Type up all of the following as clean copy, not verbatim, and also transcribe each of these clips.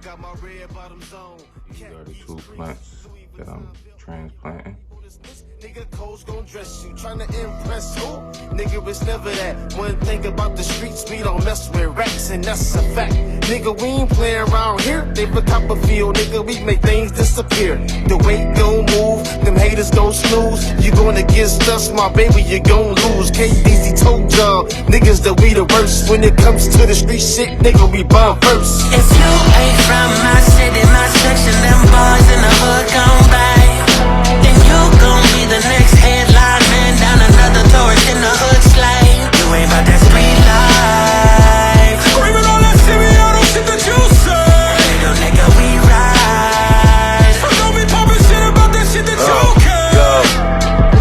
got my red bottoms on. These are the 2 plants that I'm transplanting. Nigga, coach gon' dress you, tryna impress who? Nigga, it's never that. One thing about the streets, we don't mess with rats, and that's a fact. Nigga, we ain't playing around here. They for Copperfield, nigga, we make things disappear. The weight gon' move, them haters gon' snooze. You going against us, my baby, you gon' lose. KDZ told y'all, niggas that we the worst. When it comes to the street shit, nigga, we bomb first. If you ain't from my city, my section, them boys in the hood gon' bang. Then you gon' be the next headline man down another tourist in the hood slave. You ain't about that street life. Screaming all that Siriano shit that you say. Little nigga, we ride. So don't be poppin' shit about that shit that you care.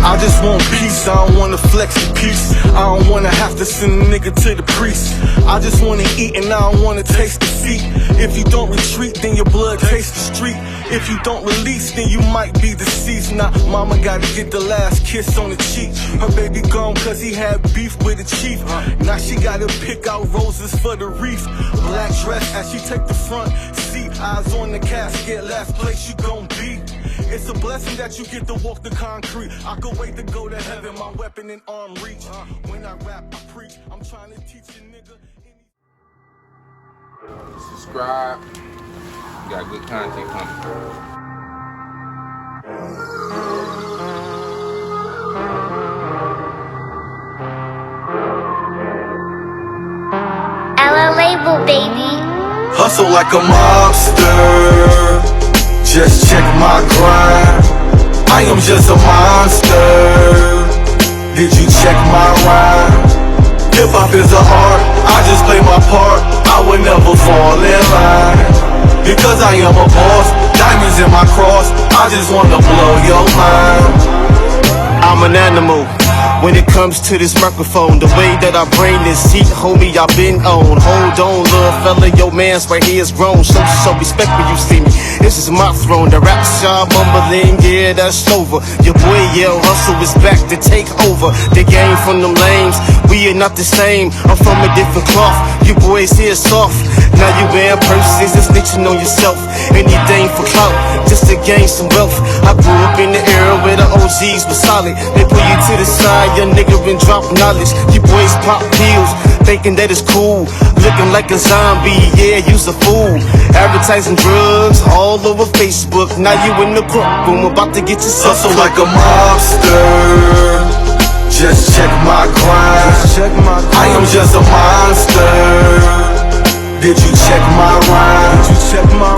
I just want peace, I don't wanna flex the peace. I don't wanna have to send a nigga to the priest. I just wanna eat and I don't wanna taste defeat. If you don't retreat, then your blood tastes the street. If you don't release, then you might be deceased. Now, mama gotta get the last kiss on the cheek. Her baby gone cause he had beef with the chief. Now she gotta pick out roses for the wreath. Black dress as she take the front seat. Eyes on the casket, last place you gon' be. It's a blessing that you get to walk the concrete. I could wait to go to heaven, my weapon in arm reach. When I rap, I preach. I'm trying to teach a nigga. Subscribe. We got good content coming. Ella label, baby. Hustle like a mobster. Just check my grind. I am just a monster. Did you check my rhyme? Hip hop is an art. I just play my part. I would never fall in line. Because I am a boss. Diamonds in my cross. I just wanna blow your mind. I'm an animal. When it comes to this microphone, the way that I bring this heat, homie, I've been on. Hold on, little fella, your man's right here is grown. Show respect when you see me. This is my throne. The rap shop mumbling, yeah, that's over. Your boy Yell Hustle is back to take over the game from them lames. We are not the same. I'm from a different cloth. You boys here soft. Now you wearing purses and snitching on yourself. Anything for clout, just to gain some wealth. I grew up in the era where the OGs were solid. They pull you to the side, young nigga and drop knowledge. You boys pop pills, thinking that it's cool. Looking like a zombie, yeah, you's a fool. Advertising drugs all over Facebook. Now you in the courtroom about to get yourself Hustle like a mobster. Just check my grind. I am just a monster. Did you check my rhyme?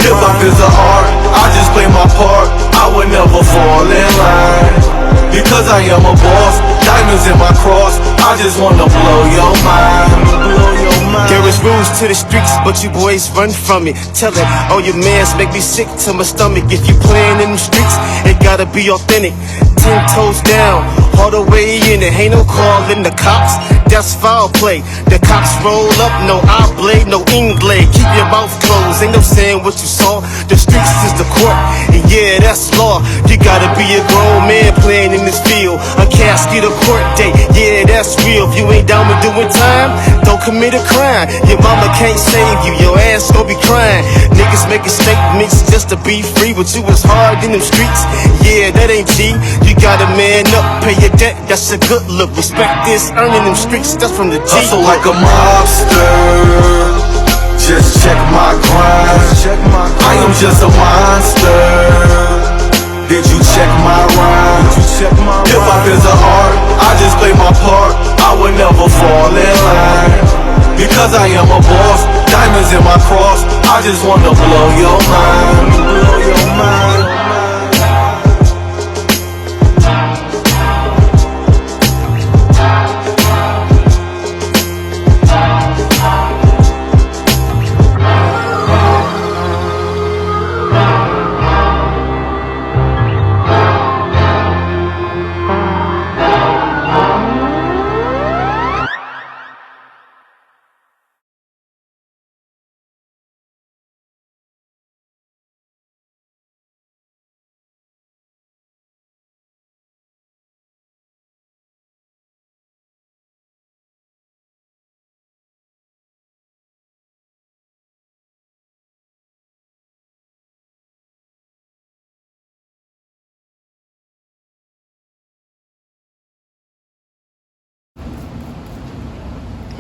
Hip hop is an art. I just play my part. I would never fall in line. Because I am a boss. Diamonds in my cross. I just wanna blow your mind. There is rules to the streets, but you boys run from it. Tell it, all your mans make me sick to my stomach. If you playin' in them streets, it gotta be authentic. 10 toes down, all the way in it. Ain't no callin' the cops, that's foul play. The cops roll up, no eye blade, no blade. Keep your mouth closed, ain't no saying what you saw. The streets is the court, and yeah, that's law. You gotta be a grown man playing in this field. A casket, a court date, yeah, that's real. If you ain't down with doing time, don't commit a crime. Your mama can't save you, your ass gon' be crying. Niggas making statements just to be free, but you was hard in them streets. Yeah, that ain't G. You gotta man up, pay your debt, that's a good look. Respect this, earning them streets, that's from the G. Hustle like a mobster. Just check my grind. I am just a monster. Did you check my rhyme? Hip hop is an art. I just play my part. I would never fall in line. Because I am a boss. Diamonds in my cross. I just wanna blow your mind.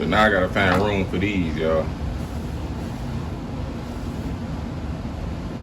So now I gotta find room for these, y'all.